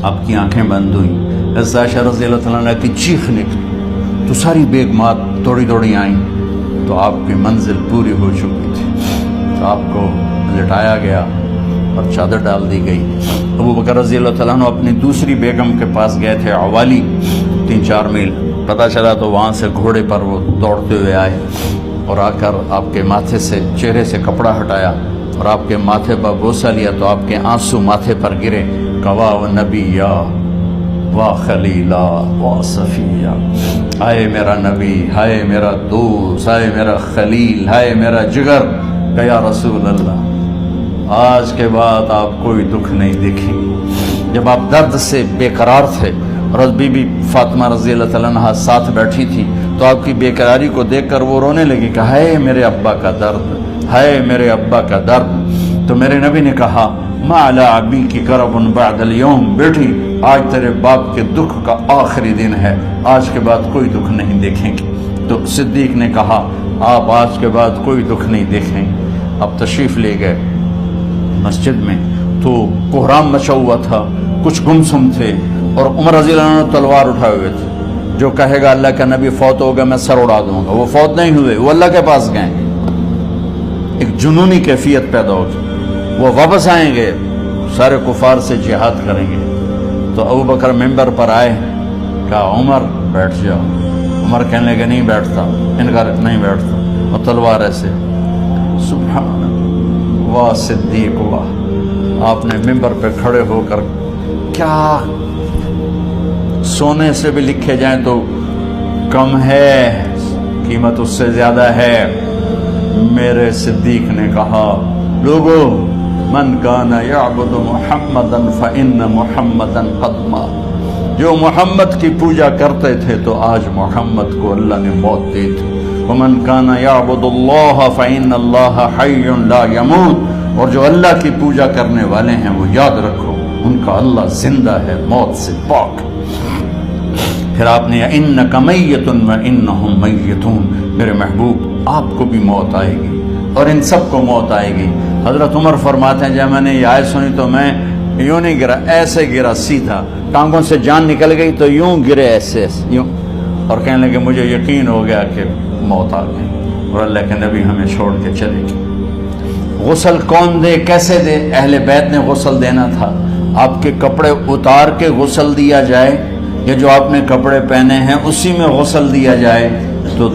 آپ کی آنکھیں بند ہوئیں، حضرت عائشہ رضی اللہ تعالیٰ عنہ کی چیخ نکلی تو ساری بیگمات دوڑی دوڑی آئیں تو آپ کی منزل پوری ہو چکی تھی، تو آپ کو لٹایا گیا اور چادر ڈال دی گئی۔ ابو بکر رضی اللہ تعالیٰ عنہ اپنی دوسری بیگم کے پاس گئے تھے عوالی، 3-4 میل، پتہ چلا تو وہاں سے گھوڑے پر وہ دوڑتے ہوئے آئے اور آ کر آپ کے ماتھے سے چہرے سے کپڑا ہٹایا اور آپ کے ماتھے پر بوسہ لیا تو آپ کے آنسو ماتھے پر گرے، کوا و نبیا واہ خلیلا واہ صفیہ، ہائے میرا نبی، ہائے میرا دوست، ہائے میرا خلیل، ہائے میرا جگر، کہ یا رسول اللہ آج کے بعد آپ کوئی دکھ نہیں دیکھیں۔ جب آپ درد سے بے قرار تھے اور بی بی فاطمہ رضی اللہ تعالیٰ عنہ ساتھ بیٹھی تھی تو آپ کی بے قراری کو دیکھ کر وہ رونے لگی کہ ہائے میرے ابا کا درد، ہائے میرے ابا کا درد۔ تو میرے نبی نے کہا ما علی ابی کی کرب بعد اليوم، بیٹی آج تیرے باپ کے دکھ کا آخری دن ہے، آج کے بعد کوئی دکھ نہیں دیکھیں گے۔ تو صدیق نے کہا آپ آج کے بعد کوئی دکھ نہیں دیکھیں گے۔ اب تشریف لے گئے مسجد میں تو کوہرام مچا ہوا تھا، کچھ گمسم تھے اور عمر رضی اللہ عنہ تلوار اٹھائے ہوئے تھے، جو کہے گا اللہ کا نبی فوت ہو گیا میں سر اڑا دوں گا، وہ فوت نہیں ہوئے، وہ اللہ کے پاس گئے۔ ایک جنونی کیفیت پیدا ہوگی، وہ واپس آئیں گے، سارے کفار سے جہاد کریں گے۔ تو ابو بکر ممبر پر آئے، کہا عمر بیٹھ جاؤ۔ عمر کہنے لگے نہیں بیٹھتا، انکار نہیں بیٹھتا، اور تلوار ایسے، سبحان اللہ، واہ صدیق واہ۔ آپ نے ممبر پہ کھڑے ہو کر کیا سونے سے بھی لکھے جائیں تو کم ہے، قیمت اس سے زیادہ ہے۔ میرے صدیق نے کہا لوگو من کان یعبد محمدا فإن محمدا قد مات، جو محمد کی پوجا کرتے تھے تو آج محمد کو اللہ نے موت دی تھی۔ ومن کان یعبد اللہ فإن اللہ حی لا یموت، اور جو اللہ کی پوجا کرنے والے ہیں وہ یاد رکھو ان کا اللہ زندہ ہے، موت سے پاک۔ پھر آپ نے انک میت وانہم میتون، میرے محبوب آپ کو بھی موت آئے گی اور ان سب کو موت آئے گی۔ حضرت عمر فرماتے ہیں جب میں نے یہ آیت سنی تو میں یوں نہیں گرا، ایسے گرا سیدھا، ٹانگوں سے جان نکل گئی تو یوں گرے ایسے یوں، اور کہنے لگے مجھے یقین ہو گیا کہ موت آ گئی اور اللہ کے نبی ہمیں چھوڑ کے چلے گئے۔ غسل کون دے، کیسے دے؟ اہل بیت نے غسل دینا تھا۔ آپ کے کپڑے اتار کے غسل دیا جائے یا جو آپ نے کپڑے پہنے ہیں اسی میں غسل دیا جائے تو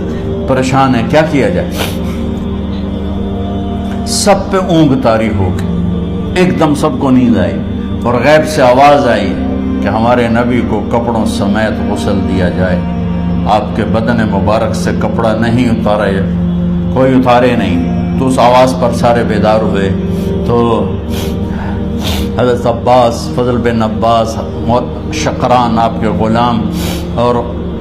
پریشان ہے، کیا کیا جائے؟ سب پہ اونگ طاری ہو گئی، ایک دم سب کو نیند آئی اور غیب سے آواز آئی کہ ہمارے نبی کو کپڑوں سمیت غسل دیا جائے۔ آپ کے بدن مبارک سے کپڑا نہیں اتارا، کوئی اتارے نہیں۔ تو اس آواز پر سارے بیدار ہوئے تو حضرت عباس، فضل بن عباس، شقران آپ کے غلام، اور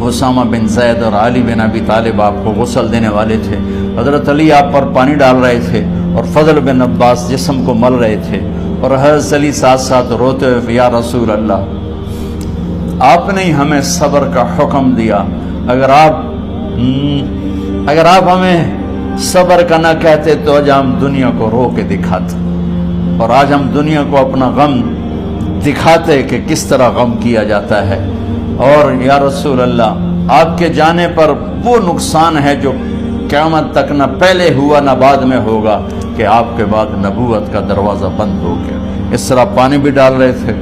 اسامہ بن زید اور علی بن ابی طالب آپ کو غسل دینے والے تھے۔ حضرت علی آپ پر پانی ڈال رہے تھے اور فضل بن عباس جسم کو مل رہے تھے، اور حضرت علی ساتھ ساتھ روتے ہوئے یا رسول اللہ آپ نے ہمیں صبر کا حکم دیا، اگر آپ ہمیں صبر کا نہ کہتے تو آج ہم دنیا کو رو کے دکھاتے، اور آج ہم دنیا کو اپنا غم دکھاتے کہ کس طرح غم کیا جاتا ہے۔ اور یا رسول اللہ آپ کے جانے پر وہ نقصان ہے جو قیامت تک نہ پہلے ہوا نہ بعد میں ہوگا کہ آپ کے بعد نبوت کا دروازہ بند ہو گیا۔ اس طرح پانی بھی ڈال رہے تھے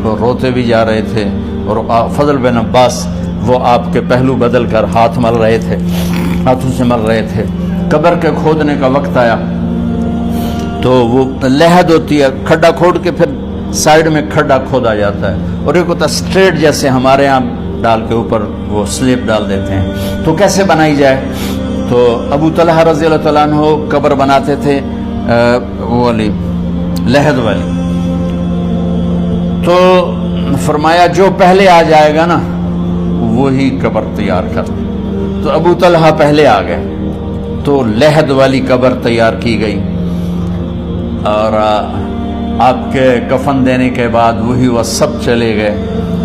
اور روتے بھی جا رہے تھے، اور فضل بن عباس وہ آپ کے پہلو بدل کر ہاتھ مل رہے تھے، ہاتھوں سے مل رہے تھے۔ قبر کے کھودنے کا وقت آیا تو وہ لحد ہوتی ہے، کھڈا کھود کے پھر سائیڈ میں کھڈا کھودا جاتا ہے، اور ایک ہوتا اسٹریٹ جیسے ہمارے یہاں ڈال کے اوپر وہ سلیب ڈال دیتے ہیں، تو کیسے بنائی جائے؟ تو ابو طلحہ رضی اللہ تعالیٰ عنہ قبر بناتے تھے وہ والی لحد والی، تو فرمایا جو پہلے آ جائے گا نا وہی قبر تیار کر۔ تو ابو طلحہ پہلے آ گئے تو لحد والی قبر تیار کی گئی، اور آپ کے کفن دینے کے بعد وہی وہ سب چلے گئے۔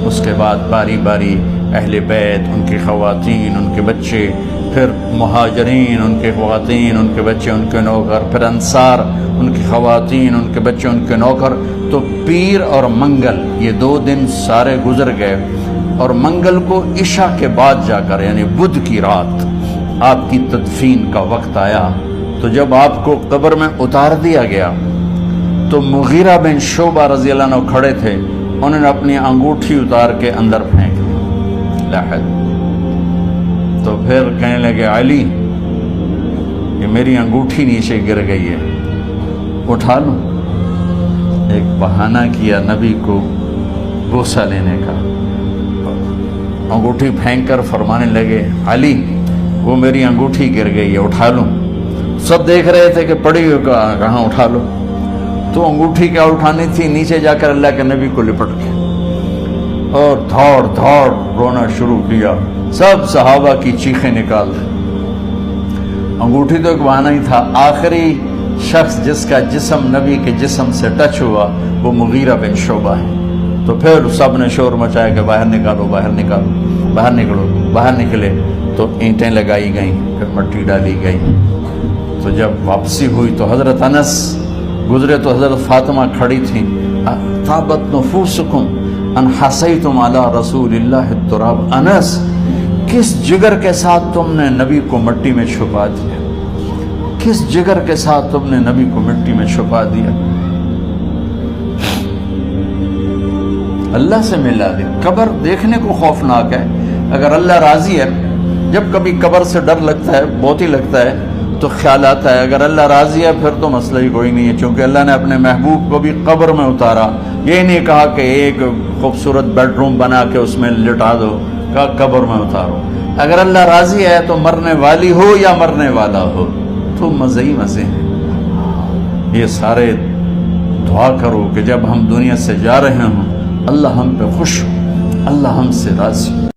اس کے بعد باری باری اہل بیت، ان کی خواتین، ان کے بچے، پھر مہاجرین، ان کے خواتین، ان کے بچے، ان کے نوکر، پھر انصار، ان کی خواتین، ان کے بچے، ان کے نوکر، تو پیر اور منگل یہ 2 دن سارے گزر گئے، اور منگل کو عشاء کے بعد جا کر یعنی بدھ کی رات آپ کی تدفین کا وقت آیا۔ تو جب آپ کو قبر میں اتار دیا گیا تو مغیرہ بن شعبہ رضی اللہ عنہ کھڑے تھے، انہوں نے اپنی انگوٹھی اتار کے اندر پھینک دی لاحد۔ تو پھر کہنے لگے علی کہ میری انگوٹھی نیچے گر گئی ہے، اٹھا لوں؟ ایک بہانہ کیا نبی کو بوسہ لینے کا، انگوٹھی پھینک کر فرمانے لگے علی وہ میری انگوٹھی گر گئی ہے، اٹھا لوں؟ سب دیکھ رہے تھے کہ پڑی ہوئی کہاں، اٹھا لو۔ تو انگوٹھی کیا اٹھانی تھی، نیچے جا کر اللہ کے نبی کو لپٹ کے اور دھوڑ دھوڑ رونا شروع کیا، سب صحابہ کی چیخیں نکال دی۔ انگوٹھی تو ایک بہانہ ہی تھا، آخری شخص جس کا جسم نبی کے جسم سے ٹچ ہوا وہ مغیرہ بن شعبہ ہے۔ تو پھر سب نے شور مچایا کہ باہر نکالو، باہر نکالو، باہر نکلو۔ باہر نکلے تو اینٹیں لگائی گئیں، پھر مٹی ڈالی گئی۔ تو جب واپسی ہوئی تو حضرت انس گزرے تو حضرت فاطمہ کھڑی تھیں، طابت نفوسکم ان حسیتم علی رسول اللہ التراب، انس کس جگر کے ساتھ تم نے نبی کو مٹی میں چھپا دیا، کس جگر کے ساتھ تم نے نبی کو مٹی میں چھپا دیا۔ اللہ سے ملا دے۔ قبر دیکھنے کو خوفناک ہے، اگر اللہ راضی ہے، جب کبھی قبر سے ڈر لگتا ہے، بہت ہی لگتا ہے تو خیال آتا ہے، اگر اللہ راضی ہے پھر تو مسئلہ ہی کوئی نہیں ہے، چونکہ اللہ نے اپنے محبوب کو بھی قبر میں اتارا، یہ نہیں کہا کہ ایک خوبصورت بیڈ روم بنا کے اس میں لٹا دو، کہا قبر میں اتارو۔ اگر اللہ راضی ہے تو مرنے والی ہو یا مرنے والا ہو تو مزے ہی مزے ہیں۔ یہ سارے دعا کرو کہ جب ہم دنیا سے جا رہے ہوں اللہ ہم پہ خوش ہو، اللہ ہم سے راضی ہو۔